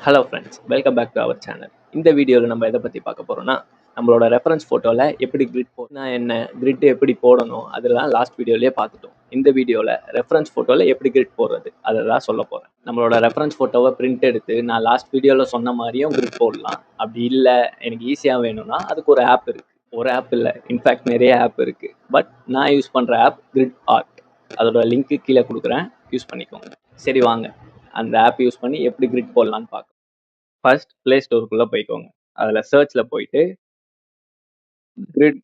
Hello friends, welcome back to our channel. இந்த வீடியோவில் நம்ம எதை பற்றி பார்க்க போகிறோம்னா, நம்மளோட ரெஃபரன்ஸ் ஃபோட்டோவில் எப்படி கிரிட் போடணும், என்ன கிரிட் எப்படி போடணும் அதெல்லாம் லாஸ்ட் வீடியோலேயே பார்த்துட்டோம். இந்த வீடியோவில் ரெஃபரன்ஸ் ஃபோட்டோவில் எப்படி கிரிட் போடுறது அதை தான் சொல்ல போகிறேன். நம்மளோட ரெஃபரன்ஸ் ஃபோட்டோவை பிரிண்ட் எடுத்து நான் லாஸ்ட் வீடியோவில் சொன்ன மாதிரியும் கிரிட் போடலாம். அப்படி இல்லை எனக்கு ஈஸியாக வேணும்னா அதுக்கு ஒரு ஆப் இருக்குது. ஒரு ஆப் இல்லை, இன்ஃபேக்ட் நிறைய ஆப் இருக்குது. பட் நான் யூஸ் பண்ணுற ஆப் கிரிட் ஆர்ட். அதோட லிங்க்கு கீழே கொடுக்குறேன், யூஸ் பண்ணிக்கோங்க. சரி வாங்க அந்த ஆப் யூஸ் பண்ணி எப்படி கிரிட் போடலான்னு பார்க்கலாம். ஃபர்ஸ்ட் ப்ளே ஸ்டோருக்குள்ளே போய்க்கோங்க. அதில் சர்ச்சில் போயிட்டு கிரிட்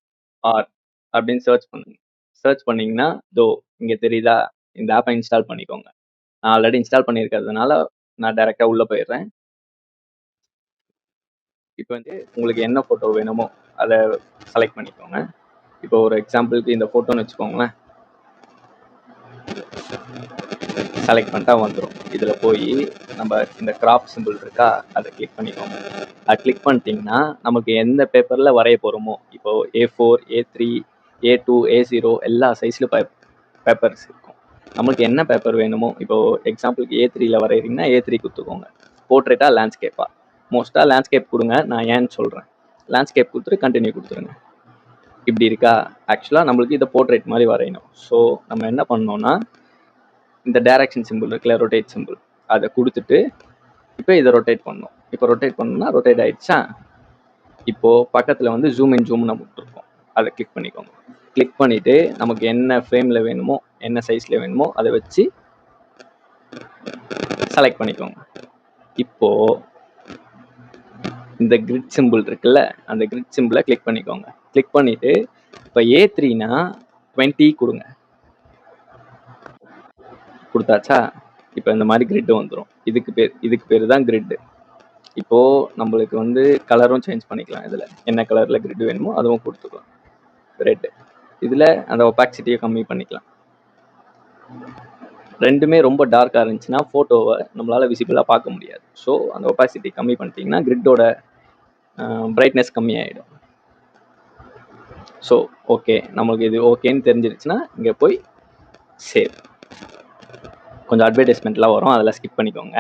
ஆர்ட் அப்படின்னு சர்ச் பண்ணுங்க. சர்ச் பண்ணிங்கன்னா இங்கே தெரியுதா, இந்த ஆப்பை இன்ஸ்டால் பண்ணிக்கோங்க. நான் ஆல்ரெடி இன்ஸ்டால் பண்ணியிருக்கிறதுனால நான் டைரெக்டாக உள்ளே போயிடுறேன். இப்போ வந்து உங்களுக்கு என்ன ஃபோட்டோ வேணுமோ அதை செலக்ட் பண்ணிக்கோங்க. இப்போ ஒரு எக்ஸாம்பிளுக்கு இந்த ஃபோட்டோன்னு வச்சுக்கோங்களேன். செலக்ட் பண்ணிட்டா வந்துடும். இதில் போய் நம்ம இந்த கிராப் சிம்பிள் இருக்கா, அதை கிளிக் பண்ணிக்கோங்க. அதை கிளிக் பண்ணிட்டீங்கன்னா நமக்கு எந்த பேப்பரில் வரைய போகிறோமோ, இப்போது A4, A3, A2, A0 எல்லா சைஸில் பேப்பர்ஸ் இருக்கும். நமக்கு என்ன பேப்பர் வேணுமோ, இப்போது எக்ஸாம்பிளுக்கு A3யில் வரைகிறீங்கன்னா A3 கொடுத்துக்கோங்க. போர்ட்ரேட்டாக லேண்ட்ஸ்கேப்பாக, மோஸ்ட்டாக லேண்ட்ஸ்கேப் கொடுங்க. நான் ஏன்னு சொல்கிறேன். லேண்ட்ஸ்கேப் கொடுத்துட்டு கண்டினியூ கொடுத்துருங்க. இப்படி இருக்கா, ஆக்சுவலாக நம்மளுக்கு இதை போர்ட்ரேட் மாதிரி வரையணும். ஸோ நம்ம என்ன பண்ணோன்னா, இந்த டைரக்ஷன் சிம்பிள் இருக்குல்ல, ரொட்டேட் சிம்பிள், அதை கொடுத்துட்டு இப்போ இதை ரொட்டேட் பண்ணணும். இப்போ ரொட்டேட் பண்ணணும்னா ரொட்டேட் ஆயிடுச்சா. இப்போது பக்கத்தில் வந்து ஜூம் இன் ஜூம் நம்ம கொடுத்துருக்கோம், அதை கிளிக் பண்ணிக்கோங்க. கிளிக் பண்ணிவிட்டு நமக்கு என்ன ஃப்ரேமில் வேணுமோ, என்ன சைஸில் வேணுமோ அதை வச்சு செலக்ட் பண்ணிக்கோங்க. இப்போது இந்த கிரிட் சிம்பிள் இருக்குல்ல, அந்த கிரிட் சிம்பிளை கிளிக் பண்ணிக்கோங்க. கிளிக் பண்ணிவிட்டு இப்போ A3னா 20 கொடுங்க. கொடுத்தாச்சா. இப்போ இந்த மாதிரி கிரிட்டு வந்துடும். இதுக்கு பேர் தான் கிரிட்டு. இப்போது நம்மளுக்கு வந்து கலரும் சேஞ்ச் பண்ணிக்கலாம். இதில் என்ன கலரில் கிரிட் வேணுமோ அதுவும் கொடுத்துக்கலாம். ரெட்டு. இதில் அந்த ஒபாக்சிட்டியை கம்மி பண்ணிக்கலாம். ரெண்டுமே ரொம்ப டார்க்காக இருந்துச்சுன்னா ஃபோட்டோவை நம்மளால் விசிபிளாக பார்க்க முடியாது. ஸோ அந்த ஒபாக்சிட்டி கம்மி பண்ணிட்டீங்கன்னா கிரிட்டோட பிரைட்னஸ் கம்மியாயிடும். ஸோ ஓகே, நம்மளுக்கு இது ஓகேன்னு தெரிஞ்சிருச்சுன்னா இங்கே போய் சேவ். கொஞ்சம் அட்வர்டைஸ்மெண்ட்லாம் வரும், அதெல்லாம் ஸ்கிப் பண்ணிக்கோங்க.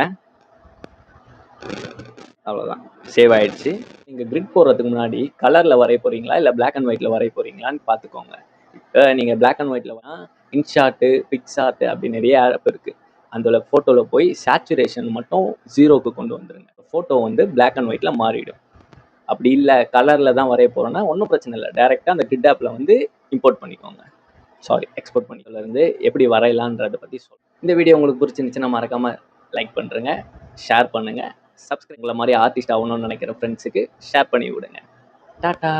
அவ்வளோதான், சேவ் ஆகிடுச்சு. நீங்கள் கிரிட் போடுறதுக்கு முன்னாடி கலரில் வரைய போகிறீங்களா இல்லை பிளாக் அண்ட் ஒயிட்டில் வரைய போகிறீங்களான்னு பார்த்துக்கோங்க. இப்போ நீங்கள் பிளாக் அண்ட் ஒயிட்டில் இன்ஷாட்டு, பிக்ஸார்ட்டு அப்படி நிறைய ஆப் இருக்குது. அந்த ஃபோட்டோவில் போய் சேச்சுரேஷன் மட்டும் 0க்கு கொண்டு வந்துடுங்க. ஃபோட்டோ வந்து பிளாக் அண்ட் ஒயிட்டில் மாறிடும். அப்படி இல்லை கலரில் தான் வரைய போகிறோன்னா ஒன்றும் பிரச்சனை இல்லை, டைரெக்டாக அந்த கிரிட் ஆப்பில் வந்து இம்போர்ட் பண்ணிக்கோங்க. எக்ஸ்போர்ட் பண்ணிக்கலேருந்து எப்படி வரையலான்றதை பற்றி சொல்லுங்கள். இந்த வீடியோ உங்களுக்கு பிடிச்சிருந்துச்சுன்னா மறக்காமல் லைக் பண்ணுறேங்க, ஷேர் பண்ணுங்கள், சப்ஸ்கிரைப். மாதிரி ஆர்டிஸ்ட் ஆகணும்னு நினைக்கிற ஃப்ரெண்ட்ஸுக்கு ஷேர் பண்ணி விடுங்க. டாட்டா.